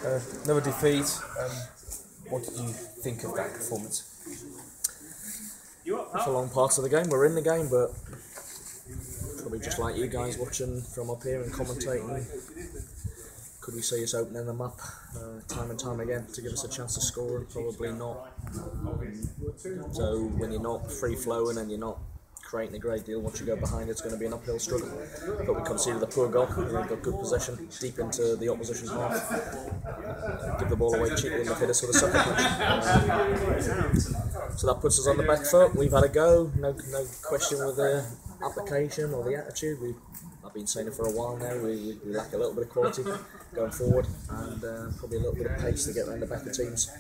Another defeat. What did you think of that performance? It's a long part of the game. We're in the game, but probably just like you guys watching from up here and commentating. Could we see us opening them up time and time again to give us a chance to score? Probably not. So when you're not free flowing and you're not creating a great deal, once you go behind, it's going to be an uphill struggle. But we conceded a poor goal. We got good possession deep into the opposition half. Give the ball away cheaply and they hit us with a sucker punch. So that puts us on the back foot. We've had a go. No question with the application or the attitude. I've been saying it for a while now. We lack a little bit of quality going forward and probably a little bit of pace to get around the back of teams.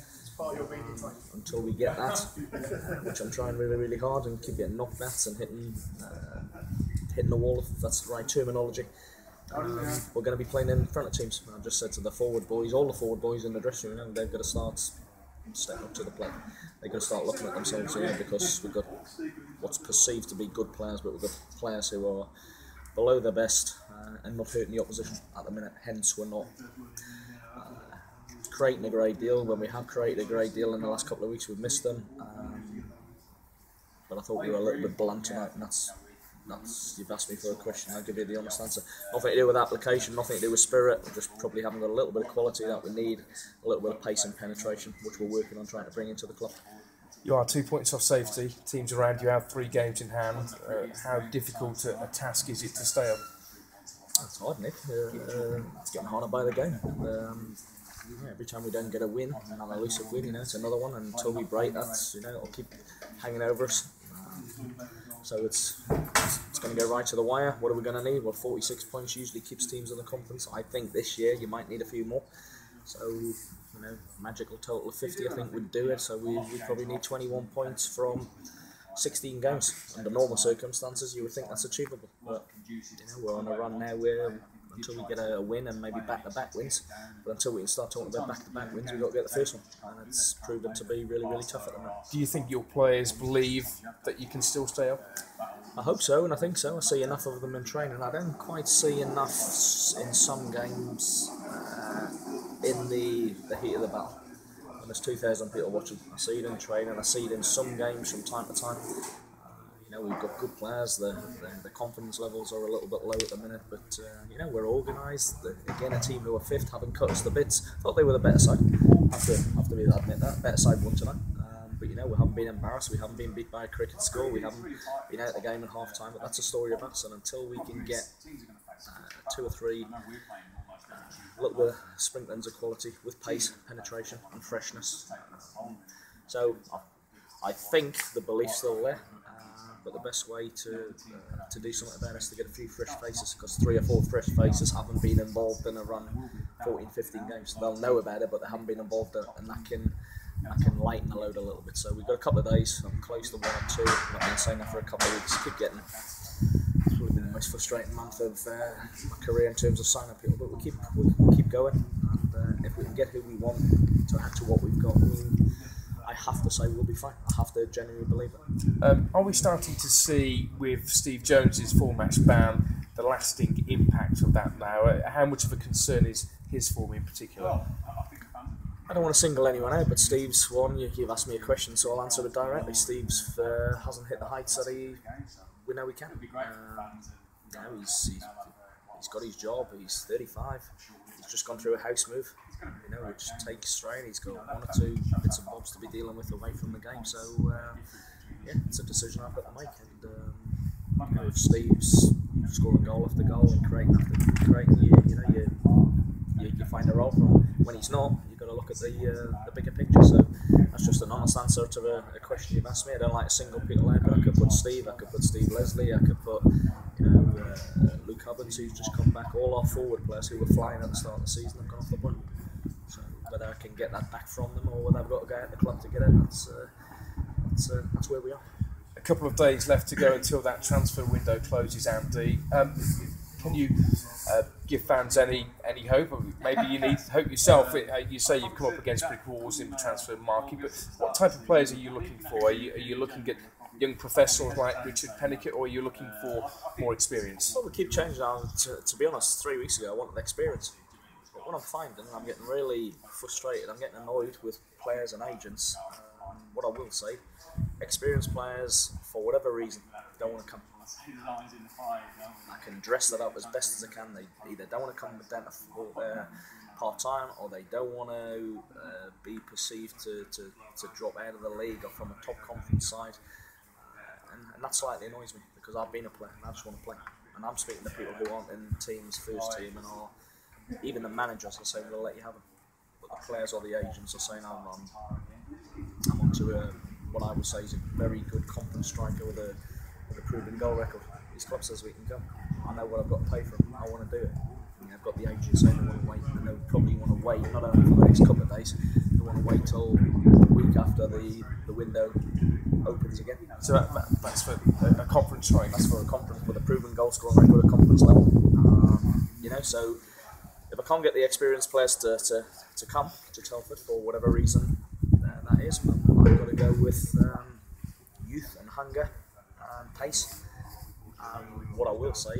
Until we get that, which I'm trying really hard and keep getting knockbacks and hitting the wall, if that's the right terminology. We're going to be playing in front of teams. I just said to the forward boys, all the forward boys in the dressing room, they've got to start stepping up to the plate. They've got to start looking at themselves here because we've got what's perceived to be good players, but we've got players who are below their best and not hurting the opposition at the minute. Hence, we're not creating a great deal. When we have created a great deal in the last couple of weeks, we've missed them. But I thought we were a little bit blunt tonight, and that's you've asked me for a question, I'll give you the honest answer. Nothing to do with application, nothing to do with spirit. We just probably haven't got a little bit of quality that we need, a little bit of pace and penetration, which we're working on trying to bring into the club. You are 2 points off safety. Teams around you have 3 games in hand. How difficult a task is it to stay up? It's hard, Nick. It's getting harder by the game. Every time we don't get a win, an elusive win, it's another one. And until we break that, it'll keep hanging over us. So it's going to go right to the wire. What are we going to need? Well, 46 points usually keeps teams in the conference. I think this year you might need a few more. So, magical total of 50 I think would do it. So we probably need 21 points from 16 games. Under normal circumstances, you would think that's achievable. But we're on a run now where until we get a win and maybe back-to-back wins, but until we can start talking about back-to-back wins, we've got to get the first one, and it's proven to be really tough at the moment. Do you think your players believe that you can still stay up? I hope so, and I think so. I see enough of them in training. I don't quite see enough in some games in the heat of the battle. And there's 2,000 people watching. I see it in training. I see it in some games from time to time. We've got good players. The confidence levels are a little bit low at the minute, but we're organised. Again, a team who are 5th haven't cut us the bits. Thought they were the better side. Have to admit that better side won tonight. But we haven't been embarrassed. We haven't been beat by a cricket score. We haven't been out of the game at half time. But that's a story of us. And until we can get 2 or 3 a little bit of sprinklings of quality with pace, penetration, and freshness. So I think the belief's still there. But the best way to do something about it is to get a few fresh faces, because 3 or 4 fresh faces haven't been involved in a run 14, 15 games. They'll know about it, but they haven't been involved, and that can lighten the load a little bit. So we've got a couple of days. I'm close to 1 or 2. I've been saying that for a couple of weeks. Keep getting. It's probably been the most frustrating month of my career in terms of signing people, but we'll keep going. And if we can get who we want to add to what we've got, I have to say we'll be fine. I have to genuinely believe it. Are we starting to see with Steve Jones's 4-match ban the lasting impact of that now? How much of a concern is his form in particular? I don't want to single anyone out, but Steve's one. You've asked me a question, so I'll answer it directly. Steve's hasn't hit the heights that we know he can. He's got his job. He's 35. He's just gone through a house move. Which takes strain. He's got 1 or 2 bits and bobs to be dealing with away from the game. So, it's a decision I've got to make. And if Steve's scoring goal after goal and creating after creating, you find a role for him. When he's not, you've got to look at the bigger picture. So that's just an honest answer to a question you've asked me. I don't like to single people out, but I could put Steve, I could put Steve Leslie, I could put Luke Hubbins, who's just come back. All our forward players who were flying at the start of the season have gone off the point. So whether I can get that back from them or whether I've got to go out the club to get it, that's where we are. A couple of days left to go until that transfer window closes, Andy. Can you give fans any hope? Or maybe you need hope yourself. You say you've come up against brick walls in the transfer market, but what type of players are you looking for? Are you looking at young professionals like Richard Pennicott, or are you looking for more experience? Well, we keep changing. To be honest, 3 weeks ago I wanted experience. But what I'm finding, I'm getting really frustrated. I'm getting annoyed with players and agents. What I will say, experienced players, for whatever reason, don't want to come. I can dress that up as best as I can. They either don't want to come down to part-time, or they don't want to be perceived to drop out of the league or from a top conference side. And that slightly annoys me, because I've been a player and I just want to play. And I'm speaking to people who aren't in the team's first team, and are even the managers are saying we'll let you have them. But the players or the agents are saying I'm onto what I would say is a very good confident striker with a proven goal record. His club says we can go. I know what I've got to pay for him. I want to do it. I've got the agents saying they want to wait, and they'll probably want to wait not only for the next couple of days, they want to wait till the week after the window opens again. So that's for a conference strike. That's for a conference with a proven goal scoring record at conference level. So if I can't get the experienced players to come to Telford for whatever reason that is, I've got to go with youth and hunger and pace. What I will say,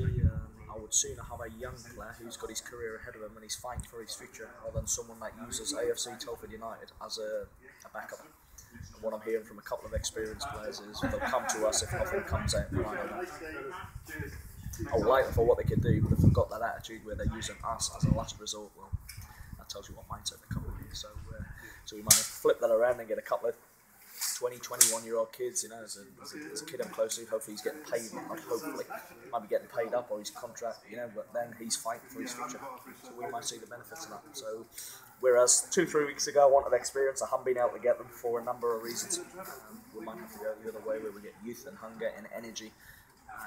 I would sooner have a young player who's got his career ahead of him and he's fighting for his future, rather than someone that uses AFC Telford United as a backup. And what I'm hearing from a couple of experienced players is they'll come to us if nothing comes out. And I would like them for what they can do, but if they've got that attitude where they're using us as a last resort, well, that tells you what mindset they're coming with. So we might flip that around and get a couple of 20, 21-year-old kids, as a kid I'm close to. Hopefully he's getting paid, hopefully. Might be getting paid up or his contract, but then he's fighting for his future. So we might see the benefits of that. So, whereas 2-3 weeks ago I wanted experience, I haven't been able to get them for a number of reasons. We might have to go the other way, where we get youth and hunger and energy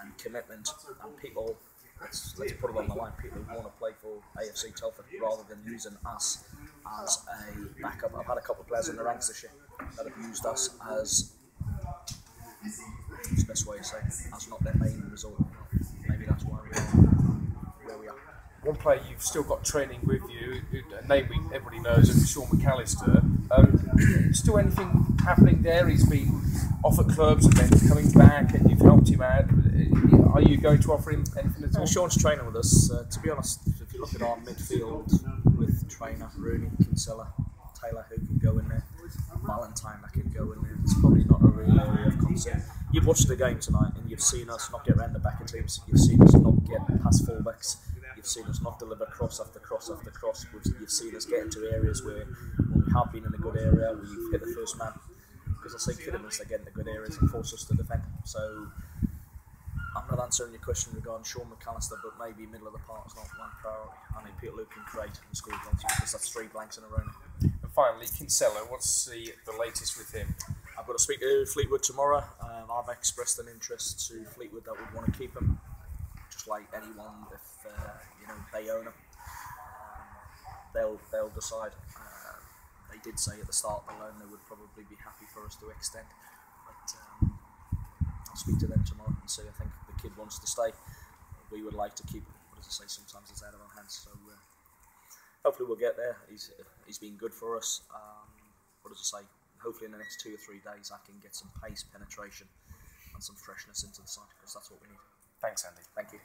and commitment, and people, let's put it on the line, people who want to play for AFC Telford rather than using us as a backup. I've had a couple of players in the ranks this year that have used us as, what's the best way to say it, as not their main resort. Maybe that's why we are where we are. One player you've still got training with you, a name everybody knows, is Sean McAllister. Still anything happening there? He's been off at clubs and then coming back, and you've helped him out. Are you going to offer him anything at all? Sean's training with us. To be honest, if you look at our midfield with Trainer, Rooney, Kinsella, Taylor, who can go in there, Valentine that can go in there, it's probably not a real area of concern. You've watched the game tonight and you've seen us not get around the back of teams. You've seen us not get past fullbacks. You've seen us not deliver cross after cross after cross. You've seen us get into areas where we have been in a good area, where you've hit the first man. Because I say Kidderminster get into good areas and force us to defend. So I'm not answering your question regarding Sean McAllister, but maybe middle of the park is not one priority. I need people who can create and score goals, because that's 3 blanks in a row now. And finally, Kinsella, what's the latest with him? I've got to speak to Fleetwood tomorrow. I've expressed an interest to Fleetwood that would want to keep him, just like anyone. If they own him, they'll decide. They did say at the start of the loan they would probably be happy for us to extend, but I'll speak to them tomorrow and see. I think the kid wants to stay. We would like to keep him, but as I say, sometimes it's out of our hands. So hopefully we'll get there. He's been good for us. What does it say? Hopefully in the next 2 or 3 days I can get some pace, penetration and some freshness into the side, because that's what we need. Thanks, Andy. Thank you.